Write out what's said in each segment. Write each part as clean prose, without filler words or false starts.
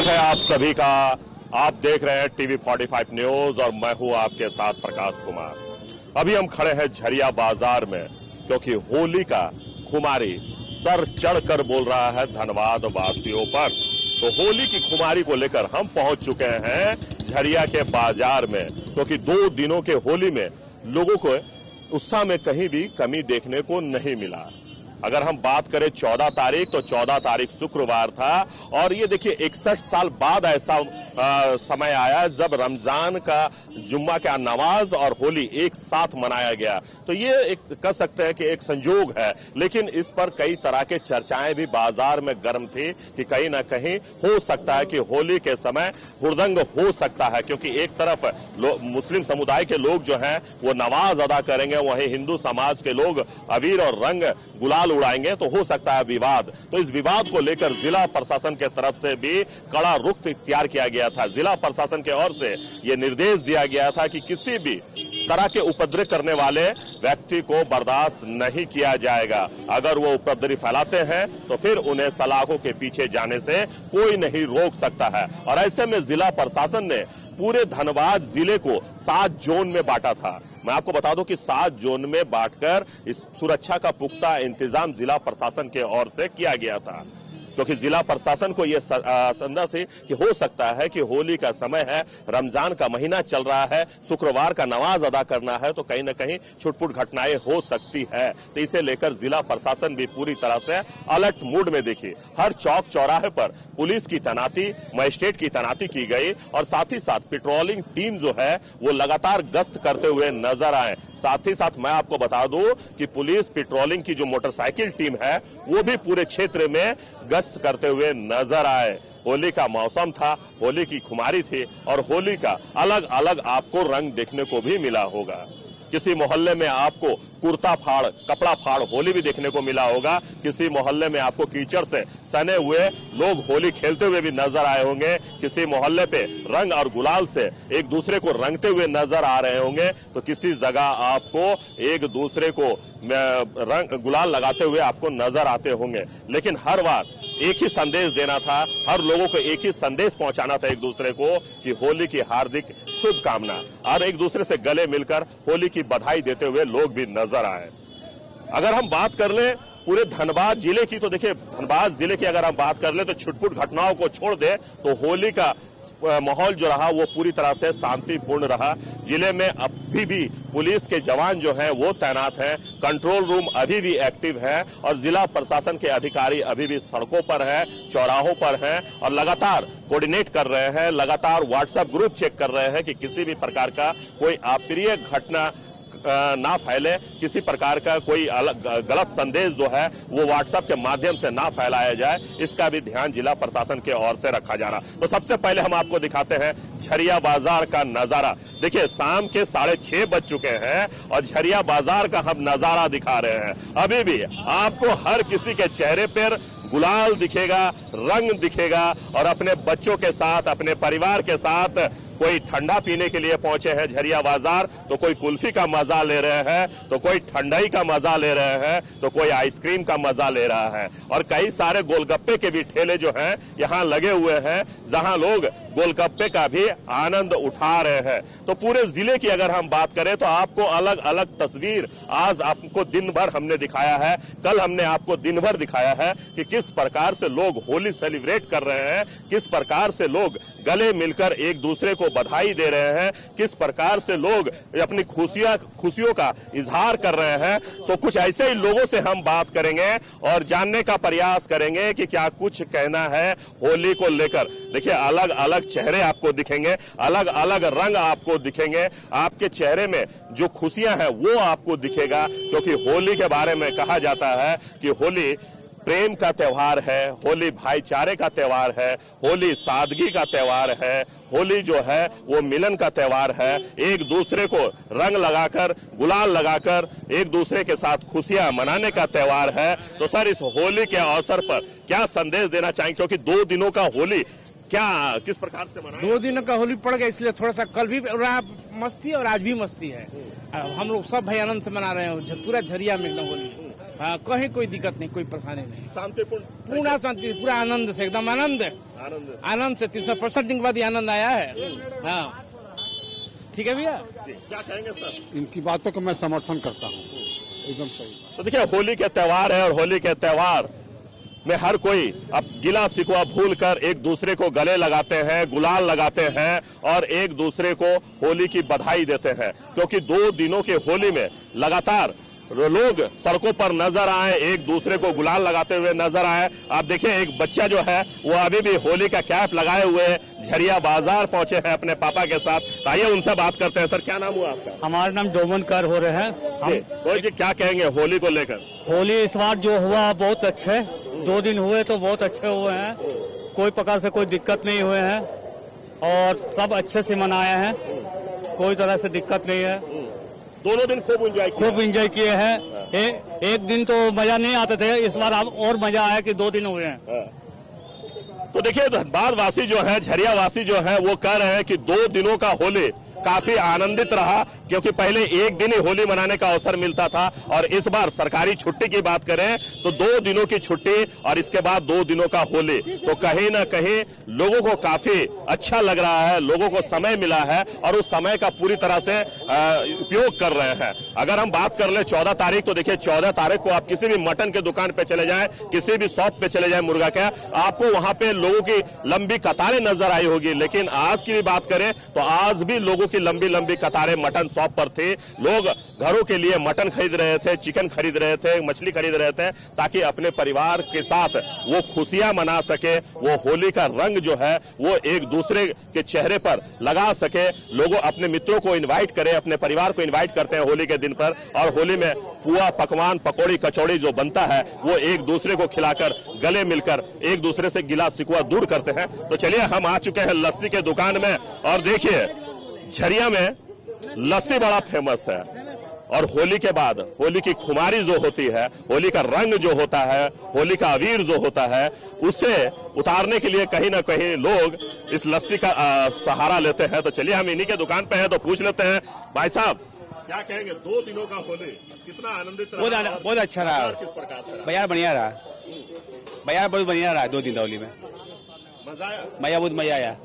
है आप सभी का। आप देख रहे हैं टीवी 45 न्यूज और मैं हूं आपके साथ प्रकाश कुमार। अभी हम खड़े हैं झरिया बाजार में, क्योंकि होली का खुमारी सर चढ़कर बोल रहा है धनबाद वासियों पर। तो होली की खुमारी को लेकर हम पहुंच चुके हैं झरिया के बाजार में, क्योंकि 2 दिनों के होली में लोगों को उत्साह में कहीं भी कमी देखने को नहीं मिला। अगर हम बात करें 14 तारीख, तो 14 तारीख शुक्रवार था और ये देखिए 61 साल बाद ऐसा समय आया जब रमजान का जुम्मा का नमाज और होली एक साथ मनाया गया। तो ये एक कह सकते हैं कि एक संयोग है, लेकिन इस पर कई तरह के चर्चाएं भी बाजार में गर्म थी कि कहीं ना कहीं हो सकता है कि होली के समय हुड़दंग हो सकता है, क्योंकि एक तरफ मुस्लिम समुदाय के लोग जो हैं वो नमाज अदा करेंगे, वहीं हिंदू समाज के लोग अबीर और रंग गुलाल उड़ाएंगे, तो हो सकता है विवाद। तो इस विवाद को लेकर जिला प्रशासन के तरफ से भी कड़ा रुख इख्तियार किया गया था। जिला प्रशासन की ओर से यह निर्देश दिया गया था कि किसी भी तरह के उपद्रव करने वाले व्यक्ति को बर्दाश्त नहीं किया जाएगा। अगर वो उपद्रव फैलाते हैं तो फिर उन्हें सलाखों के पीछे जाने से कोई नहीं रोक सकता है। और ऐसे में जिला प्रशासन ने पूरे धनबाद जिले को 7 जोन में बांटा था। मैं आपको बता दूं कि 7 जोन में बांटकर इस सुरक्षा का पुख्ता इंतजाम जिला प्रशासन के ओर से किया गया था, क्योंकि जिला प्रशासन को यह संदेह थी कि हो सकता है कि होली का समय है, रमजान का महीना चल रहा है, शुक्रवार का नमाज अदा करना है, तो कहीं ना कहीं छुटपुट घटनाएं हो सकती है। तो इसे लेकर जिला प्रशासन भी पूरी तरह से अलर्ट मूड में देखिए। हर चौक चौराहे पर पुलिस की तैनाती, मजिस्ट्रेट की तैनाती की गई और साथ ही साथ पेट्रोलिंग टीम जो है वो लगातार गश्त करते हुए नजर आए। साथ ही साथ मैं आपको बता दूं कि पुलिस पेट्रोलिंग की जो मोटरसाइकिल टीम है वो भी पूरे क्षेत्र में गश्त करते हुए नजर आए। होली का मौसम था, होली की खुमारी थी और होली का अलग अलग आपको रंग देखने को भी मिला होगा। किसी मोहल्ले में आपको कुर्ता फाड़, कपड़ा फाड़ होली भी देखने को मिला होगा। किसी मोहल्ले में आपको कीचड़ से सने हुए लोग होली खेलते हुए भी नजर आए होंगे। किसी मोहल्ले पे रंग और गुलाल से एक दूसरे को रंगते हुए नजर आ रहे होंगे। तो किसी जगह आपको एक दूसरे को रंग गुलाल लगाते हुए आपको नजर आते होंगे। लेकिन हर बार एक ही संदेश देना था, हर लोगों को एक ही संदेश पहुंचाना था एक दूसरे को कि होली की हार्दिक शुभकामना, और एक दूसरे से गले मिलकर होली की बधाई देते हुए लोग भी नजर आए। अगर हम बात कर लें पूरे धनबाद जिले की, तो देखिए धनबाद जिले की अगर हम बात कर लें तो छुटपुट घटनाओं को छोड़ दे तो होली का माहौल जो रहा वो पूरी तरह से शांतिपूर्ण रहा। जिले में अभी भी पुलिस के जवान जो हैं वो तैनात हैं, कंट्रोल रूम अभी भी एक्टिव है और जिला प्रशासन के अधिकारी अभी भी सड़कों पर हैं, चौराहों पर हैं और लगातार कोऑर्डिनेट कर रहे हैं, लगातार व्हाट्सएप ग्रुप चेक कर रहे हैं कि किसी भी प्रकार का कोई अप्रिय घटना ना फैले, किसी प्रकार का कोई गलत संदेश जो है वो व्हाट्सएप के माध्यम से ना फैलाया जाए, इसका भी ध्यान जिला प्रशासन के ओर से रखा जाना। तो सबसे पहले हम आपको दिखाते हैं झरिया बाजार का नजारा। देखिए शाम के 6:30 बज चुके हैं और झरिया बाजार का हम नजारा दिखा रहे हैं। अभी भी आपको हर किसी के चेहरे पर गुलाल दिखेगा, रंग दिखेगा और अपने बच्चों के साथ, अपने परिवार के साथ कोई ठंडा पीने के लिए पहुंचे हैं झरिया बाजार, तो कोई कुल्फी का मजा ले रहे हैं, तो कोई ठंडाई का मजा ले रहे हैं, तो कोई आइसक्रीम का मजा ले रहा है। और कई सारे गोलगप्पे के भी ठेले जो हैं यहां लगे हुए हैं, जहां लोग गोलगप्पे का भी आनंद उठा रहे हैं। तो पूरे जिले की अगर हम बात करें तो आपको अलग अलग तस्वीर आज आपको दिन भर हमने दिखाया है, कल हमने आपको दिन भर दिखाया है कि किस प्रकार से लोग होली सेलिब्रेट कर रहे हैं, किस प्रकार से लोग गले मिलकर एक दूसरे को बधाई दे रहे हैं, किस प्रकार से लोग अपनी खुशियों का इजहार कर रहे हैं। तो कुछ ऐसे ही लोगों से हम बात करेंगे और जानने का प्रयास करेंगे कि क्या कुछ कहना है होली को लेकर। देखिए अलग अलग चेहरे आपको दिखेंगे, अलग अलग रंग आपको दिखेंगे, आपके चेहरे में जो खुशियां हैं वो आपको दिखेगा, क्योंकि होली के बारे में कहा जाता है कि होली प्रेम का त्योहार है, होली भाईचारे का त्योहार है, होली सादगी का त्योहार है, होली जो है वो मिलन का त्योहार है। एक दूसरे को रंग लगाकर, गुलाल लगाकर एक दूसरे के साथ खुशियां मनाने का त्योहार है। तो सर इस होली के अवसर पर क्या संदेश देना चाहेंगे, क्योंकि 2 दिनों का होली क्या किस प्रकार से मनाएं? 2 दिनों का होली पड़ गया, इसलिए थोड़ा सा कल भी रहा मस्ती और आज भी मस्ती है। हम लोग सब भाई आनंद से मना रहे हैं पूरा झरिया में एकदम होली। हाँ, कहीं कोई दिक्कत नहीं, कोई परेशानी नहीं, शांतिपूर्ण पूरा शांति, पूरा आनंद से, एकदम आनंद आनंद से 300% दिन के बाद ये आनंद आया है। हाँ, ठीक है भैया। जी, क्या कहेंगे सर? इनकी बातों को मैं समर्थन करता हूँ, एकदम सही। तो देखिए, होली के त्योहार है और होली के त्योहार में हर कोई अब गिला शिकवा भूल कर एक दूसरे को गले लगाते हैं, गुलाल लगाते हैं और एक दूसरे को होली की बधाई देते हैं, क्योंकि 2 दिनों के होली में लगातार लोग सड़कों पर नजर आए, एक दूसरे को गुलाल लगाते हुए नजर आए। आप देखिए, एक बच्चा जो है वो अभी भी होली का कैप लगाए हुए झरिया बाजार पहुंचे हैं अपने पापा के साथ। आइए उनसे बात करते हैं। सर, क्या नाम हुआ आपका? हमारा नाम डोमनकर हो रहे हैं हम। तो जी, क्या कहेंगे होली को लेकर? होली इस बार जो हुआ बहुत अच्छे, 2 दिन हुए तो बहुत अच्छे हुए हैं, कोई प्रकार से कोई दिक्कत नहीं हुए हैं और सब अच्छे से मनाए हैं, कोई तरह से दिक्कत नहीं है। दोनों दिन खूब एंजॉय किए हैं। एक दिन तो मजा नहीं आते थे, इस बार अब और मजा आया कि 2 दिन हुए हैं। तो देखिए, धनबाद वासी जो है, झरिया वासी जो है, वो कह रहे हैं कि 2 दिनों का होली काफी आनंदित रहा, क्योंकि पहले एक दिन ही होली मनाने का अवसर मिलता था और इस बार सरकारी छुट्टी की बात करें तो 2 दिनों की छुट्टी और इसके बाद 2 दिनों का होली, तो कहीं ना कहीं लोगों को काफी अच्छा लग रहा है, लोगों को समय मिला है और उस समय का पूरी तरह से उपयोग कर रहे हैं। अगर हम बात कर ले 14 तारीख, तो देखिए 14 तारीख को आप किसी भी मटन के दुकान पे चले जाएं, किसी भी शॉप पे चले जाएं मुर्गा के, आपको वहां पे लोगों की लंबी कतारें नजर आई होगी। लेकिन आज की भी बात करें तो आज भी लोगों की लंबी लंबी कतारें मटन शॉप पर थी। लोग घरों के लिए मटन खरीद रहे थे, चिकन खरीद रहे थे, मछली खरीद रहे थे, ताकि अपने परिवार के साथ वो खुशियां मना सके, वो होली का रंग जो है वो एक दूसरे के चेहरे पर लगा सके। लोगों अपने मित्रों को इनवाइट करें, अपने परिवार को इनवाइट करते हैं होली के दिन पर, और होली में पुआ, पकवान, पकौड़ी, कचौड़ी जो बनता है वो एक दूसरे को खिलाकर, गले मिलकर एक दूसरे से गिला शिकवा दूर करते हैं। तो चलिए, हम आ चुके हैं लस्सी के दुकान में और देखिए, झरिया में लस्सी बड़ा फेमस है और होली के बाद होली की खुमारी जो होती है, होली का रंग जो होता है, होली का अबीर जो होता है, उसे उतारने के लिए कहीं ना कहीं लोग इस लस्सी का सहारा लेते हैं। तो चलिए, हम इन्हीं के दुकान पे हैं तो पूछ लेते हैं। भाई साहब, क्या कहेंगे, 2 दिनों का होली कितना आनंदित रहा? बहुत अच्छा रहा, किस प्रकार से रहा? बाजार बढ़िया रहा, बाजार बहुत बढ़िया रहा। 2 दिन होली में मजा आया? मजा, बहुत मजा आया।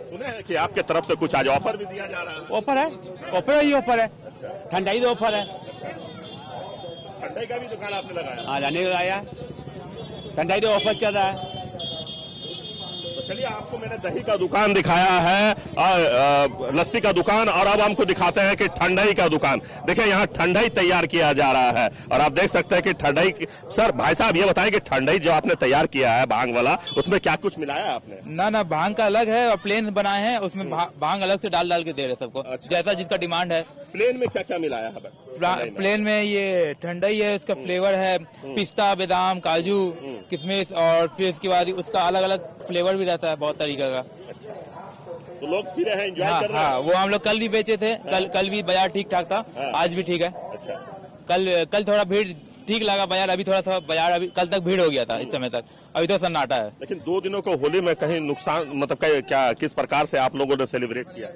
सुने हैं कि आपके तरफ से कुछ आज ऑफर भी दिया जा रहा है? ऑफर है, ऑफर है, ठंडाई तो ऑफर है। ठंडाई का भी दुकान आपने लगाया? हाँ, जाने का आया, ठंडाई तो ऑफर चल रहा है। तो चलिए, आपको मैंने दही का दुकान दिखाया है, लस्सी का दुकान, और अब हमको दिखाते हैं कि ठंडाई का दुकान। देखिए, यहाँ ठंडाई तैयार किया जा रहा है और आप देख सकते हैं कि ठंडाई। सर, भाई साहब, ये बताएं कि ठंडाई जो आपने तैयार किया है भांग वाला, उसमें क्या कुछ मिलाया है आपने? ना भांग का अलग है और प्लेन बनाए हैं, उसमें भांग अलग से डाल के दे रहे सबको। अच्छा। जैसा जिसका डिमांड है। प्लेन में क्या क्या मिलाया है? प्लेन में ये ठंडाई है, उसका फ्लेवर है पिस्ता, बादाम, काजू, किशमिश, और फिर इसके बाद उसका अलग अलग फ्लेवर भी रहता है बहुत तरीके का। तो लोग पी रहे हैं, एंजॉय कर रहे हैं? हाँ, वो हम लोग कल भी बेचे थे। कल भी बाजार ठीक ठाक था। हाँ। आज भी ठीक है। अच्छा। कल थोड़ा भीड़ ठीक लगा बाजार, अभी थोड़ा सा बाजार, अभी कल तक भीड़ हो गया था, इस समय तक अभी तो सन्नाटा है। लेकिन 2 दिनों को होली में कहीं नुकसान, मतलब क्या, किस प्रकार से आप लोगों ने सेलिब्रेट किया?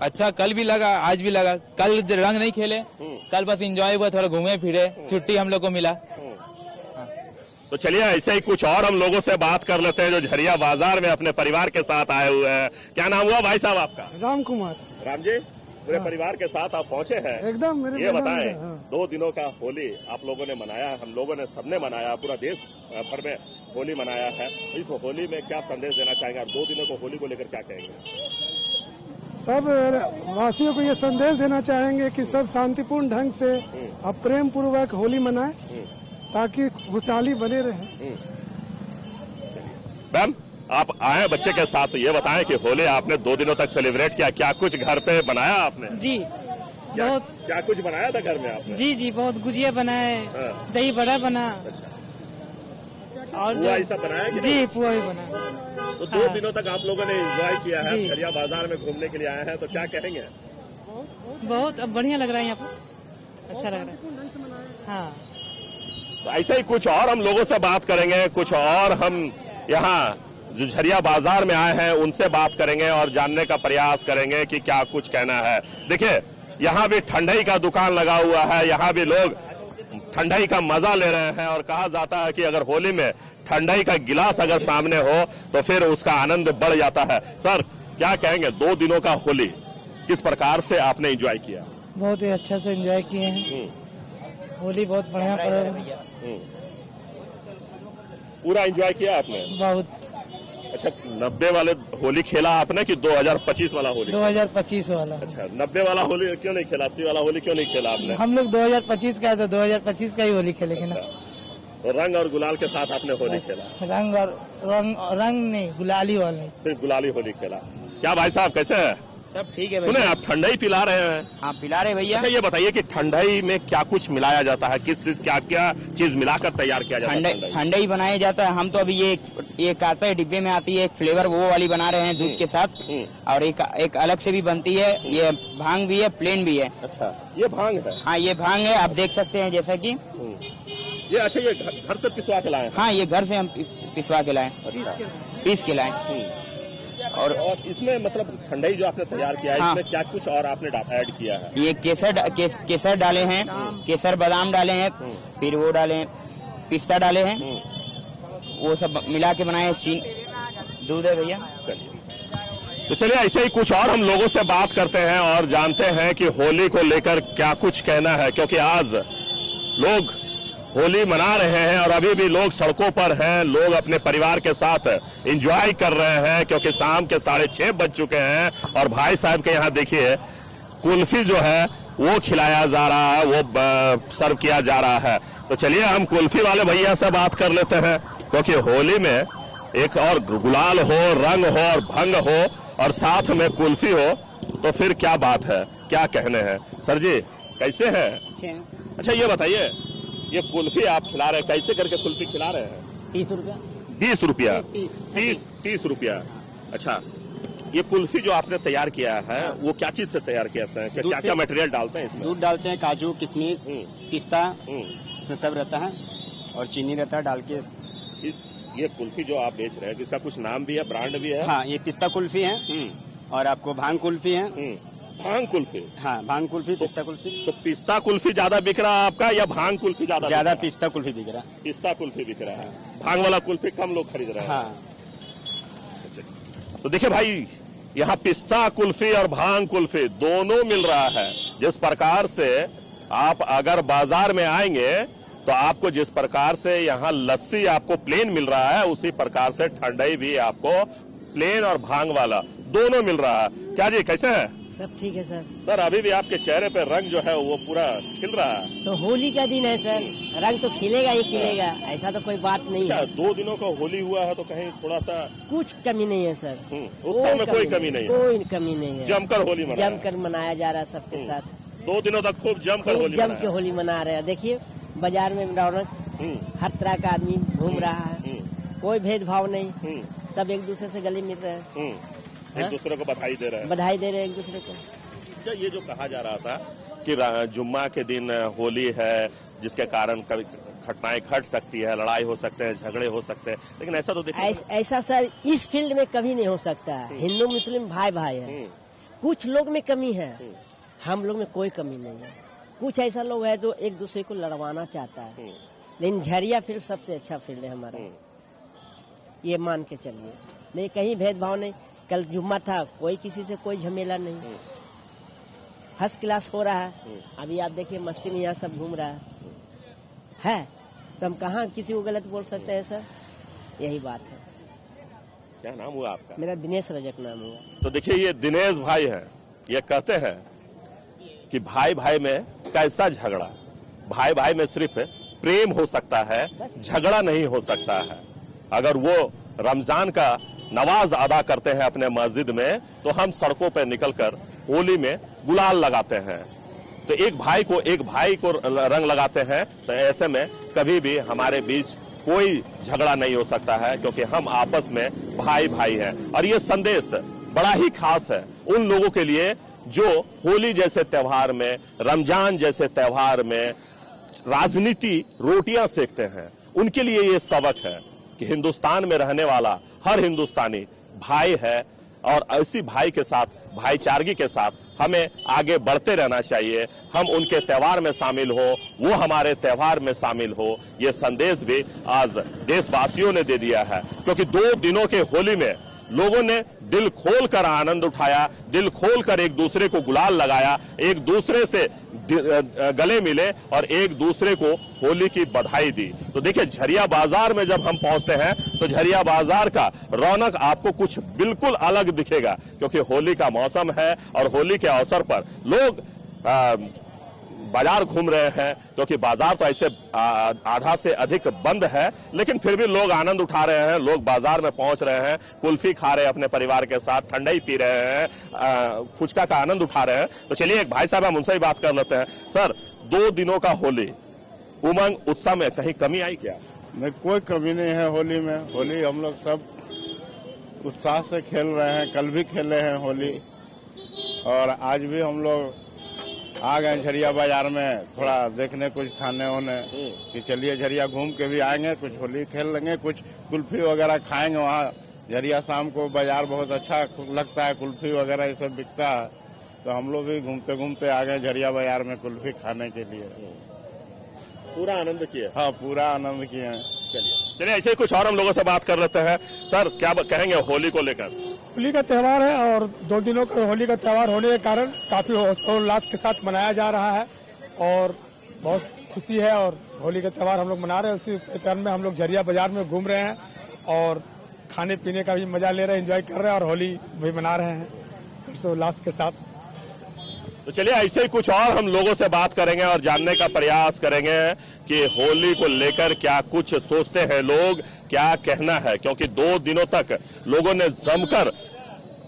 अच्छा, कल भी लगा, आज भी लगा। कल रंग नहीं खेले, कल बस एंजॉय हुआ, थोड़ा घूमे फिरे, छुट्टी हम लोग को मिला। तो चलिए, ऐसे ही कुछ और हम लोगों से बात कर लेते हैं जो झरिया बाजार में अपने परिवार के साथ आए हुए हैं। क्या नाम हुआ भाई साहब आपका? राम कुमार। राम जी, पूरे परिवार के साथ आप पहुंचे हैं? एकदम मेरे ये बताएं, हाँ। 2 दिनों का होली आप लोगों ने मनाया, हम लोगों ने सबने मनाया, पूरा देश भर में होली मनाया है। इस होली में क्या संदेश देना चाहेंगे? 2 दिनों को होली को लेकर क्या कहेंगे? सब वासियों को ये संदेश देना चाहेंगे कि सब शांतिपूर्ण ढंग से और प्रेम पूर्वक होली मनाएं, ताकि खुशहाली बने रहे। मैम, आप आए बच्चे के साथ, ये बताएं कि होली आपने 2 दिनों तक सेलिब्रेट किया, क्या कुछ घर पे बनाया आपने? जी, बहुत। क्या कुछ बनाया था घर में आपने? जी, बहुत गुजिया बनाए, दही बड़ा बना। अच्छा। और पुआ ये सब बनाया कि जी, नहीं? पुआ भी बना। तो 2 दिनों तक आप लोगों ने एंजॉय किया है, जी। झरिया बाजार में घूमने के लिए आए हैं, तो क्या कहेंगे? बहुत अब बढ़िया लग रहा है यहाँ पर, अच्छा लग रहा है। हाँ, तो ऐसे ही कुछ और हम लोगों से बात करेंगे, कुछ और हम यहाँ जो झरिया बाजार में आए हैं उनसे बात करेंगे और जानने का प्रयास करेंगे कि क्या कुछ कहना है। देखिए, यहाँ भी ठंडाई का दुकान लगा हुआ है, यहाँ भी लोग ठंडाई का मजा ले रहे हैं और कहा जाता है कि अगर होली में ठंडाई का गिलास अगर सामने हो तो फिर उसका आनंद बढ़ जाता है। सर क्या कहेंगे, 2 दिनों का होली किस प्रकार से आपने एंजॉय किया? बहुत ही अच्छा से एंजॉय किए हैं। होली बहुत बढ़िया पर्व है। पूरा एंजॉय किया आपने? बहुत। अच्छा, 90 वाले होली खेला आपने कि 2025 वाला होली? 2025 वाला। अच्छा, 90 वाला होली क्यों नहीं खेला? 80 वाला होली क्यों नहीं खेला आपने? हम लोग 2025 का है तो 2025 का ही होली खेलेंगे ना। तो रंग और गुलाल के साथ आपने होली खेला? रंग नहीं, गुलाली वाले। सिर्फ गुलाली होली खेला। क्या भाई साहब कैसे हैं? सब ठीक है सुने आप ठंडाई पिला रहे हैं? हाँ पिला रहे भैया। अच्छा ये बताइए कि ठंडाई में क्या कुछ मिलाया जाता है, किस चीज क्या क्या चीज मिलाकर तैयार किया जाता है? ठंडाई बनाया जाता है। हम तो अभी ये आता है डिब्बे में आती है एक फ्लेवर, वो वाली बना रहे हैं दूध के साथ। और एक अलग से भी बनती है, ये भांग भी है, प्लेन भी है। अच्छा, ये भांग है? हाँ ये भांग है, आप देख सकते हैं जैसा कि ये। अच्छा, ये घर से पिसवा के लाए? हाँ ये घर से हम पिसवा के लाए, पीस के लाए। और इसमें मतलब ठंडाई जो आपने तैयार किया है, हाँ। इसमें क्या कुछ और आपने ऐड किया है? ये केसर डाले हैं, केसर बादाम डाले हैं, फिर वो डाले हैं, पिस्ता डाले हैं, वो सब मिला के बनाए हैं। दूध है भैया। चलिए तो चलिए ऐसे ही कुछ और हम लोगों से बात करते हैं और जानते हैं कि होली को लेकर क्या कुछ कहना है, क्योंकि आज लोग होली मना रहे हैं और अभी भी लोग सड़कों पर हैं। लोग अपने परिवार के साथ एंजॉय कर रहे हैं क्योंकि शाम के 6:30 बज चुके हैं। और भाई साहब के यहाँ देखिए कुल्फी जो है वो खिलाया जा रहा है, वो सर्व किया जा रहा है। तो चलिए हम कुल्फी वाले भैया से बात कर लेते हैं, क्योंकि होली में एक और गुलाल हो, रंग हो और भंग हो और साथ में कुल्फी हो तो फिर क्या बात है, क्या कहने हैं। सर जी कैसे हैं? अच्छा ये बताइए, ये कुल्फी आप खिला रहे हैं, कैसे करके कुल्फी खिला रहे हैं? 30 रुपया। 20 रुपया? 30 रुपया। अच्छा, ये कुल्फी जो आपने तैयार किया है वो क्या चीज से तैयार किया है? क्या क्या मटेरियल डालते हैं इसमें? दूध डालते हैं, काजू, किशमिश, पिस्ता, इसमें सब रहता है और चीनी रहता है डाल के। ये कुल्फी जो आप बेच रहे हैं इसका कुछ नाम भी है, ब्रांड भी है? हाँ, ये पिस्ता कुल्फी है और आपको भांग कुल्फी है। भांग कुल्फी? हाँ, भांग कुल्फी, पिस्ता कुल्फी। तो पिस्ता कुल्फी ज्यादा बिक रहा है आपका या भांग कुल्फी ज्यादा? पिस्ता कुल्फी बिक रहा है। पिस्ता कुल्फी बिक रहा है, भांग वाला कुल्फी कम लोग खरीद रहे हैं। हाँ। तो देखिए भाई, यहाँ पिस्ता कुल्फी और भांग कुल्फी दोनों मिल रहा है। जिस प्रकार से आप अगर बाजार में आएंगे तो आपको जिस प्रकार से यहाँ लस्सी आपको प्लेन मिल रहा है, उसी प्रकार से ठंडाई भी आपको प्लेन और भांग वाला दोनों मिल रहा है। क्या जी कैसे हैं? सब ठीक है सर। सर अभी भी आपके चेहरे पे रंग जो है वो पूरा खिल रहा है। तो होली का दिन है सर, रंग तो खिलेगा ही खिलेगा, ऐसा तो कोई बात नहीं है। 2 दिनों का होली हुआ है तो कहीं थोड़ा सा कुछ कमी नहीं है सर। उत्सव में कोई कमी नहीं है? कोई कमी नहीं है। जमकर होली मनाया जा रहा है सबके साथ। 2 दिनों तक खूब जमकर होली मना रहे हैं। देखिए बाजार में रौनक, हर तरह का आदमी घूम रहा है, कोई भेदभाव नहीं, सब एक दूसरे से गले मिल रहे हैं, एक दूसरे को बधाई दे रहे हैं एक दूसरे को। अच्छा, ये जो कहा जा रहा था कि जुम्मा के दिन होली है जिसके कारण कभी घटनाएं घट सकती है, लड़ाई हो सकते हैं, झगड़े हो सकते हैं, लेकिन ऐसा तो देखिए ऐसा सर इस फील्ड में कभी नहीं हो सकता है। हिंदू मुस्लिम भाई भाई है। कुछ लोग में कमी है, हम लोग में कोई कमी नहीं है। कुछ ऐसा लोग है जो एक दूसरे को लड़वाना चाहता है, लेकिन झरिया फील्ड सबसे अच्छा फील्ड है हमारा, ये मान के चलिए। नहीं कहीं भेदभाव नहीं। कल जुम्मा था, कोई किसी से कोई झमेला नहीं, फर्स्ट क्लास हो रहा है। अभी आप देखिए मस्ती में यहाँ सब घूम रहा है तो हम कहाँ किसी को गलत बोल सकते हैं सर? यही बात है। क्या नाम हुआ आपका? मेरा दिनेश रजक नाम हुआ। तो देखिए ये दिनेश भाई हैं, ये कहते हैं कि भाई भाई में कैसा झगड़ा, भाई भाई में सिर्फ प्रेम हो सकता है, झगड़ा नहीं हो सकता है। अगर वो रमजान का नमाज अदा करते हैं अपने मस्जिद में तो हम सड़कों पर निकलकर होली में गुलाल लगाते हैं। तो एक भाई को रंग लगाते हैं, तो ऐसे में कभी भी हमारे बीच कोई झगड़ा नहीं हो सकता है, क्योंकि हम आपस में भाई भाई हैं। और ये संदेश बड़ा ही खास है उन लोगों के लिए जो होली जैसे त्योहार में, रमजान जैसे त्योहार में राजनीति रोटियां सेकते हैं। उनके लिए ये सबक है कि हिंदुस्तान में रहने वाला हर हिंदुस्तानी भाई है और ऐसी भाई के साथ, भाईचारगी के साथ हमें आगे बढ़ते रहना चाहिए, हम उनके त्योहार में शामिल हो, वो हमारे त्योहार में शामिल हो, ये संदेश भी आज देशवासियों ने दे दिया है। क्योंकि 2 दिनों के होली में लोगों ने दिल खोलकर आनंद उठाया, दिल खोलकर एक दूसरे को गुलाल लगाया, एक दूसरे से गले मिले और एक दूसरे को होली की बधाई दी। तो देखिए, झरिया बाजार में जब हम पहुंचते हैं तो झरिया बाजार का रौनक आपको कुछ बिल्कुल अलग दिखेगा, क्योंकि होली का मौसम है और होली के अवसर पर लोग बाजार घूम रहे हैं, क्योंकि बाजार तो ऐसे आधा से अधिक बंद है, लेकिन फिर भी लोग आनंद उठा रहे हैं, लोग बाजार में पहुंच रहे हैं, कुल्फी खा रहे हैं अपने परिवार के साथ, ठंडाई पी रहे हैं, फुचका का आनंद उठा रहे हैं। तो चलिए एक भाई साहब हम उनसे ही बात कर लेते हैं। सर, 2 दिनों का होली, उमंग उत्साह में कहीं कमी आई क्या? नहीं, कोई कमी नहीं है होली में। होली हम लोग सब उत्साह से खेल रहे हैं, कल भी खेले हैं होली, और आज भी हम लोग आ गए झरिया बाजार में थोड़ा देखने, कुछ खाने होने, कि चलिए झरिया घूम के भी आएंगे, कुछ होली खेल लेंगे, कुछ कुल्फी वगैरह खाएंगे। वहाँ झरिया शाम को बाजार बहुत अच्छा लगता है, कुल्फी वगैरह ये सब बिकता है, तो हम लोग भी घूमते घूमते आ गए झरिया बाजार में कुल्फी खाने के लिए। पूरा आनंद किए? हाँ, पूरा आनंद किए हैं। चलिए ऐसे ही कुछ और हम लोगों से बात कर लेते हैं। सर, क्या कहेंगे होली को लेकर? होली का त्यौहार है और 2 दिनों का होली का त्यौहार होने के कारण काफी हर्षोल्लास के साथ मनाया जा रहा है और बहुत खुशी है। और होली का त्यौहार हम लोग मना रहे हैं, उसी क्रम में हम लोग झरिया बाजार में घूम रहे हैं और खाने पीने का भी मजा ले रहे हैं, एंजॉय कर रहे हैं और होली भी मना रहे हैं हर्षोल्लास के साथ। तो चलिए ऐसे ही कुछ और हम लोगों से बात करेंगे और जानने का प्रयास करेंगे कि होली को लेकर क्या कुछ सोचते हैं लोग, क्या कहना है, क्योंकि 2 दिनों तक लोगों ने जमकर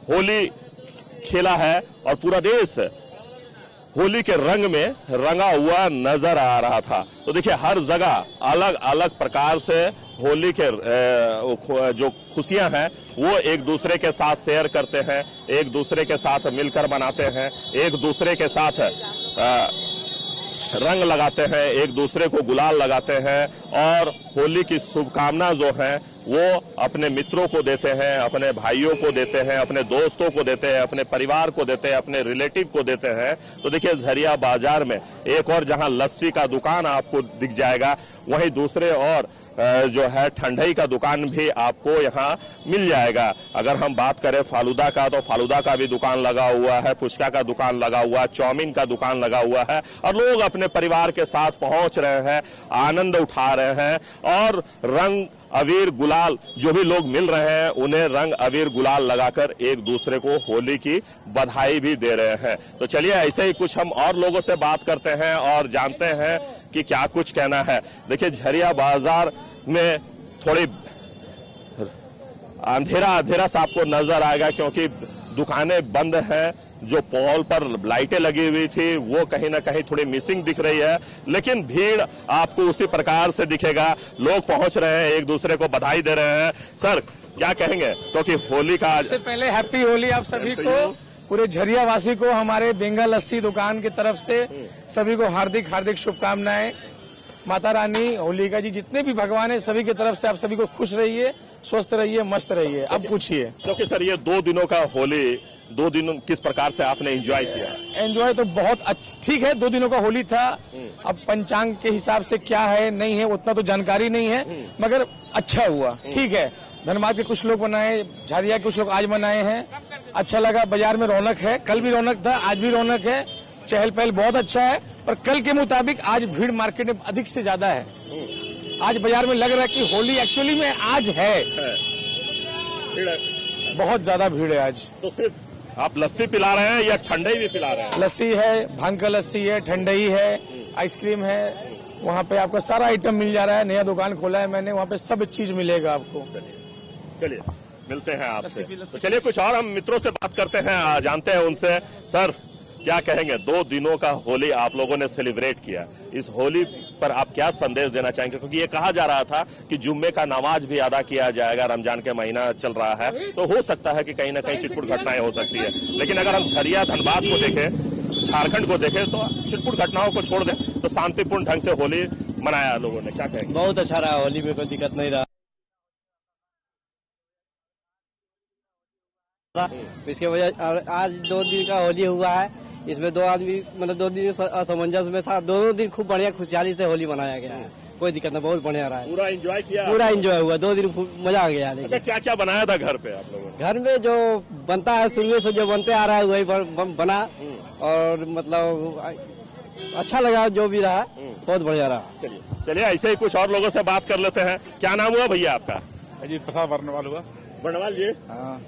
होली खेला है और पूरा देश होली के रंग में रंगा हुआ नजर आ रहा था। तो देखिए, हर जगह अलग अलग प्रकार से होली के जो खुशियां हैं वो एक दूसरे के साथ शेयर करते हैं, एक दूसरे के साथ मिलकर मनाते हैं, एक दूसरे के साथ रंग लगाते हैं, एक दूसरे को गुलाल लगाते हैं और होली की शुभकामना जो है वो अपने मित्रों को देते हैं, अपने भाइयों को देते हैं, अपने दोस्तों को देते हैं, अपने परिवार को देते हैं, अपने रिलेटिव को देते हैं। तो देखिए, झरिया बाजार में एक और जहां लस्सी का दुकान आपको दिख जाएगा, वहीं दूसरे और जो है ठंडाई का दुकान भी आपको यहाँ मिल जाएगा। अगर हम बात करें फालूदा का, तो फालूदा का भी दुकान लगा हुआ है, पुचका का दुकान लगा हुआ है, चाउमीन का दुकान लगा हुआ है और लोग अपने परिवार के साथ पहुंच रहे हैं, आनंद उठा रहे हैं और रंग अबीर गुलाल जो भी लोग मिल रहे हैं उन्हें रंग अबीर गुलाल लगाकर एक दूसरे को होली की बधाई भी दे रहे हैं। तो चलिए ऐसे ही कुछ हम और लोगों से बात करते हैं और जानते हैं कि क्या कुछ कहना है। देखिए, झरिया बाजार में थोड़ी अंधेरा सा आपको नजर आएगा, क्योंकि दुकानें बंद हैं, जो पोल पर लाइटें लगी हुई थी वो कहीं ना कहीं थोड़ी मिसिंग दिख रही है, लेकिन भीड़ आपको उसी प्रकार से दिखेगा। लोग पहुंच रहे हैं, एक दूसरे को बधाई दे रहे हैं। सर, क्या कहेंगे, क्योंकि होली का सबसे पहले हैप्पी होली आप सभी को, पूरे झरिया वासी को हमारे बेंगल लस्सी दुकान की तरफ से सभी को हार्दिक हार्दिक शुभकामनाएं। माता रानी, होलिका जी, जितने भी भगवान है सभी की तरफ से आप सभी को खुश रहिए, स्वस्थ रहिए, मस्त रहिए। अब पूछिए। क्योंकि सर, ये 2 दिनों का होली, 2 दिन किस प्रकार से आपने एंजॉय किया? एंजॉय तो बहुत अच्छा, ठीक है, 2 दिनों का होली था। अब पंचांग के हिसाब से क्या है नहीं है उतना तो जानकारी नहीं है, मगर अच्छा हुआ, ठीक है। धनबाद के कुछ लोग मनाए, झारिया के कुछ लोग आज मनाए हैं, अच्छा लगा। बाजार में रौनक है, कल भी रौनक था, आज भी रौनक है, चहल पहल बहुत अच्छा है। और कल के मुताबिक आज भीड़ मार्केट में अधिक से ज्यादा है। आज बाजार में लग रहा है कि होली एक्चुअली में आज है, बहुत ज्यादा भीड़ है आज। तो सिर्फ आप लस्सी पिला रहे हैं या ठंडाई भी पिला रहे हैं? लस्सी है, भांग का लस्सी है, ठंडाई है, आइसक्रीम है, वहाँ पे आपको सारा आइटम मिल जा रहा है। नया दुकान खोला है मैंने, वहाँ पे सब चीज मिलेगा आपको। चलिए मिलते हैं आपसे। तो चलिए कुछ और हम मित्रों से बात करते हैं, जानते हैं उनसे। सर, क्या कहेंगे, 2 दिनों का होली आप लोगों ने सेलिब्रेट किया, इस होली पर आप क्या संदेश देना चाहेंगे? क्योंकि ये कहा जा रहा था कि जुम्मे का नमाज भी अदा किया जाएगा, रमजान के महीना चल रहा है, तो हो सकता है कि कहीं ना कहीं छिटपुट घटनाएं हो सकती है। लेकिन अगर हम झरिया धनबाद को देखें, झारखंड को देखें, तो छिटपुट घटनाओं को छोड़ दें तो शांतिपूर्ण ढंग से होली मनाया लोगों ने। क्या कहेंगे? बहुत अच्छा रहा, होली में कोई दिक्कत नहीं रहा। इसके वजह आज 2 दिन का होली हुआ है। इसमें 2 आदमी मतलब 2 दिन असमंजस में था। दोनों दिन खूब बढ़िया खुशहाली से होली मनाया गया है, कोई दिक्कत नहीं, बहुत बढ़िया रहा है। पूरा एंजॉय किया? पूरा एंजॉय हुआ, 2 दिन मजा आ गया। अच्छा, क्या क्या बनाया था घर पे आप लोगों ने? घर में जो बनता है शुरू से जो बनते आ रहा है वही बना, और मतलब अच्छा लगा, जो भी रहा बहुत बढ़िया रहा। चलिए चलिए, ऐसे ही कुछ और लोगों से बात कर लेते हैं। क्या नाम हुआ भैया आपका? अजीत प्रसाद बर्नवाल हुआ। बर्नवाल जी, हाँ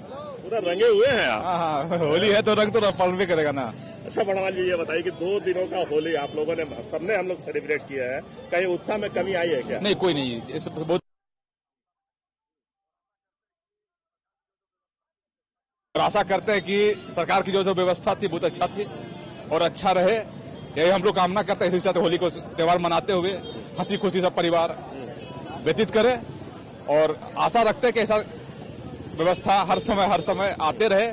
पूरा रंगे हुए हैं आप। हाँ, होली है तो रंग तो पल भी करेगा ना। अच्छा बर्नवाल जी, ये बताइए कि 2 दिनों का होली आप लोगों ने सबने हम लोग सेलिब्रेट किया है, कहीं उत्साह में कमी आई है क्या? नहीं, कोई नहीं, इस बहुत आशा करते हैं कि सरकार की जो व्यवस्था थी बहुत अच्छा थी और अच्छा रहे, यही हम लोग कामना करते हैं। इसी साथ होली को त्योहार मनाते हुए हंसी खुशी सब परिवार व्यतीत करे, और आशा रखते हैं कि ऐसा व्यवस्था हर समय आते रहे,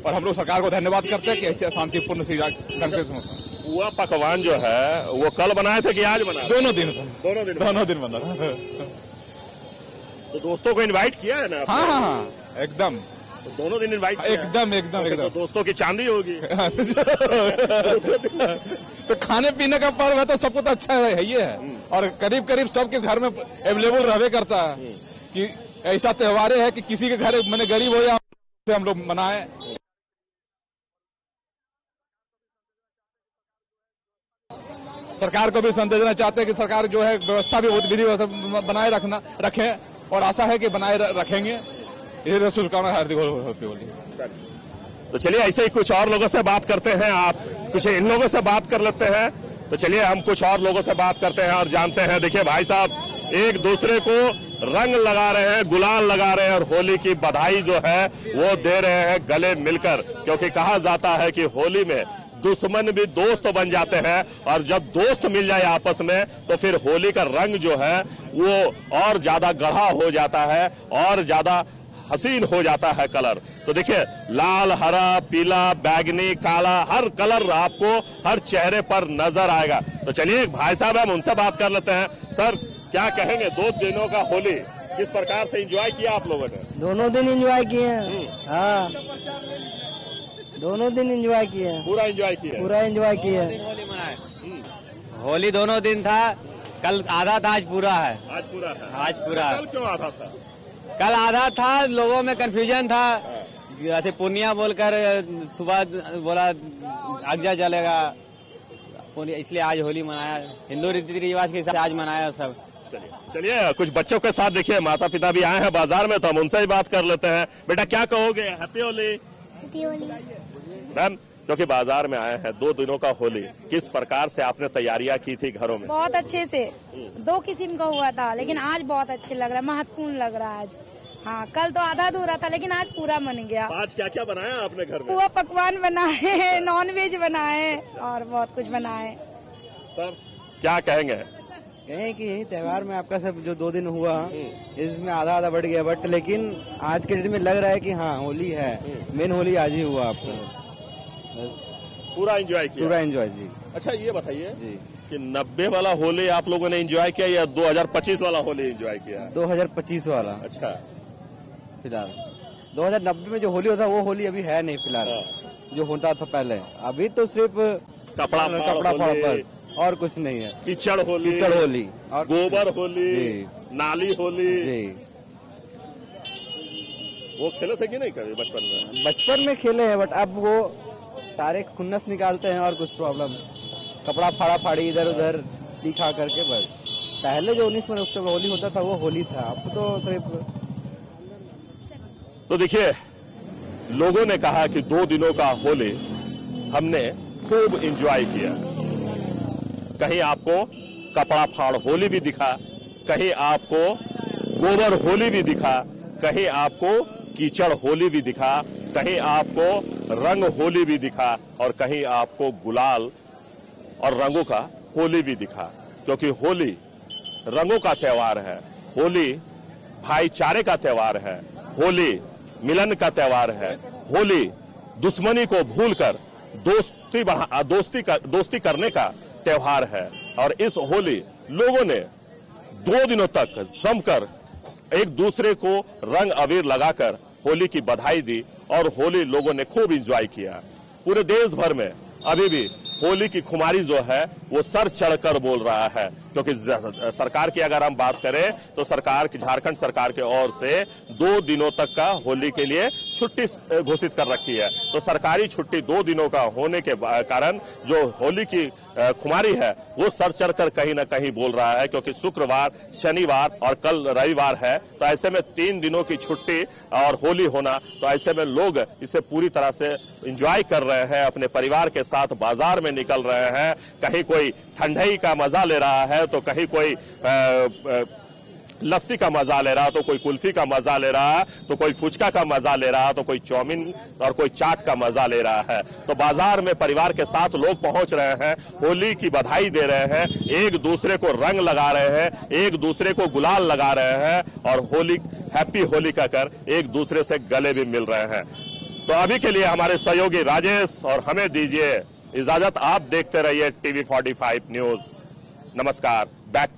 और हम लोग सरकार को धन्यवाद करते हैं कि ऐसे शांतिपूर्ण ढंग से। पुआ पकवान जो है वो कल बनाए थे कि आज बनाए? दोनों दिन बना। तो दोस्तों को इनवाइट किया है ना? हाँ, एकदम। तो दोनों दिन इनवाइट एकदम। तो दोस्तों की चांदी होगी। तो खाने पीने का पर्व है तो सबको तो अच्छा है ही है, और करीब करीब सबके घर में अवेलेबल रहवे करता है कि ऐसा त्योहार है कि किसी के घर मैंने गरीब हो या हम लोग मनाए। सरकार को भी संदेश देना चाहते हैं कि सरकार जो है व्यवस्था भी विधि व्यवस्था बनाए रखें, और आशा है कि बनाए रखेंगे। ये शुभकामना हार्दिक होली। तो चलिए ऐसे ही कुछ और लोगों से बात करते हैं। आप कुछ इन लोगों से बात कर लेते हैं। तो चलिए हम कुछ और लोगों से बात करते हैं और जानते हैं। देखिए भाई साहब एक दूसरे को रंग लगा रहे हैं, गुलाल लगा रहे हैं, और होली की बधाई जो है वो दे रहे हैं गले मिलकर, क्योंकि कहा जाता है कि होली में दुश्मन भी दोस्त बन जाते हैं, और जब दोस्त मिल जाए आपस में तो फिर होली का रंग जो है वो और ज्यादा गाढ़ा हो जाता है और ज्यादा हसीन हो जाता है कलर। तो देखिए लाल, हरा, पीला, बैगनी, काला, हर कलर आपको हर चेहरे पर नजर आएगा। तो चलिए एक भाई साहब हम उनसे बात कर लेते हैं। सर क्या कहेंगे, 2 दिनों का होली किस प्रकार से एंजॉय किया आप लोगों ने? दोनों दिन एंजॉय किए हैं। हाँ, दोनों दिन एंजॉय किए हैं। पूरा एंजॉय किया? पूरा एंजॉय किए हैं। होली मनाए, होली दोनों दिन था, कल आधा था, आज पूरा है। आज पूरा है? आज पूरा। कल क्यों आधा था? कल आधा था, लोगों में कंफ्यूजन था, ऐसे पूर्णिया बोलकर सुबह बोला अगजा चलेगा, इसलिए आज होली मनाया। हिंदू रीति रिवाज के हिसाब से आज मनाया सब। चलिए कुछ बच्चों के साथ देखिए माता पिता भी आए हैं बाजार में, तो हम उनसे ही बात कर लेते हैं। बेटा क्या कहोगे? हैप्पी होली। मैम, क्योंकि बाजार में आए हैं 2 दिनों का होली, किस प्रकार से आपने तैयारियां की थी घरों में? बहुत अच्छे से, 2 किस्म का हुआ था, लेकिन आज बहुत अच्छे लग रहा है, महत्वपूर्ण लग रहा है आज। हाँ, कल तो आधा अधूरा था, लेकिन आज पूरा बन गया। आज क्या क्या बनाया आपने घर में? पुआ पकवान बनाए, नॉन वेज बनाए और बहुत कुछ बनाए। सर क्या कहेंगे? कहें कि यही त्योहार में आपका सब जो 2 दिन हुआ इसमें आधा बढ़ गया, बट लेकिन आज के डेट में लग रहा है कि हाँ होली है, मेन होली आज ही हुआ आपका। पूरा एंजॉय किया? पूरा एंजॉय जी। अच्छा ये बताइए जी कि 90 वाला होली आप लोगों ने एंजॉय किया या 2025 वाला होली एंजॉय किया? 2025 वाला। अच्छा, फिलहाल 2090 में जो होली होता वो होली अभी है नहीं फिलहाल, जो होता था पहले। अभी तो सिर्फ कपड़ा फाड़ बस, और कुछ नहीं है। कीचड़ होली, और गोबर होली, नाली होली जी। वो खेले थे कि नहीं कभी बचपन में? बचपन में खेले हैं, बट अब वो सारे खुन्नस निकालते हैं और कुछ प्रॉब्लम, कपड़ा फाड़ा फाड़ी इधर उधर दिखा करके बस। पहले जो 19 में उत्सव होली होता था वो होली था, अब तो सिर्फ। तो देखिए लोगों ने कहा कि 2 दिनों का होली हमने खूब एंजॉय किया। कहीं आपको कपड़ा फाड़ होली भी दिखा, कहीं आपको गोबर होली भी दिखा, कहीं आपको कीचड़ होली भी दिखा, कहीं आपको रंग होली भी दिखा, और कहीं आपको गुलाल और रंगों का होली भी दिखा। क्योंकि होली रंगों का त्योहार है, होली भाईचारे का त्योहार है, होली मिलन का त्योहार है, होली दुश्मनी को भूलकर दोस्ती करने का त्योहार है। और इस होली लोगों ने 2 दिनों तक जमकर एक दूसरे को रंग अबीर लगाकर होली की बधाई दी और होली लोगों ने खूब एंजॉय किया। पूरे देश भर में अभी भी होली की खुमारी जो है वो सर चढ़कर बोल रहा है, क्योंकि सरकार की अगर हम बात करें तो सरकार की, झारखंड सरकार की ओर से 2 दिनों तक का होली के लिए छुट्टी घोषित कर रखी है। तो सरकारी छुट्टी 2 दिनों का होने के कारण जो होली की खुमारी है वो सर चढ़कर कहीं ना कहीं बोल रहा है, क्योंकि शुक्रवार, शनिवार और कल रविवार है। तो ऐसे में 3 दिनों की छुट्टी और होली होना, तो ऐसे में लोग इसे पूरी तरह से एंजॉय कर रहे हैं, अपने परिवार के साथ बाजार में निकल रहे हैं। कहीं कोई ठंडई का मजा ले रहा है, तो कहीं कोई लस्सी का मजा ले रहा, तो कोई कुल्फी का मजा ले रहा, तो कोई फुचका का मजा ले रहा, तो कोई चाउमीन और कोई चाट का मजा ले रहा है। तो बाजार में परिवार के साथ लोग पहुंच रहे हैं, होली की बधाई दे रहे हैं, एक दूसरे को रंग लगा रहे हैं, एक दूसरे को गुलाल लगा रहे हैं और होली, हैप्पी होली कहकर एक दूसरे से गले भी मिल रहे हैं। तो अभी के लिए हमारे सहयोगी राजेश और हमें दीजिए इजाजत। आप देखते रहिए TV 45 न्यूज। नमस्कार। Back to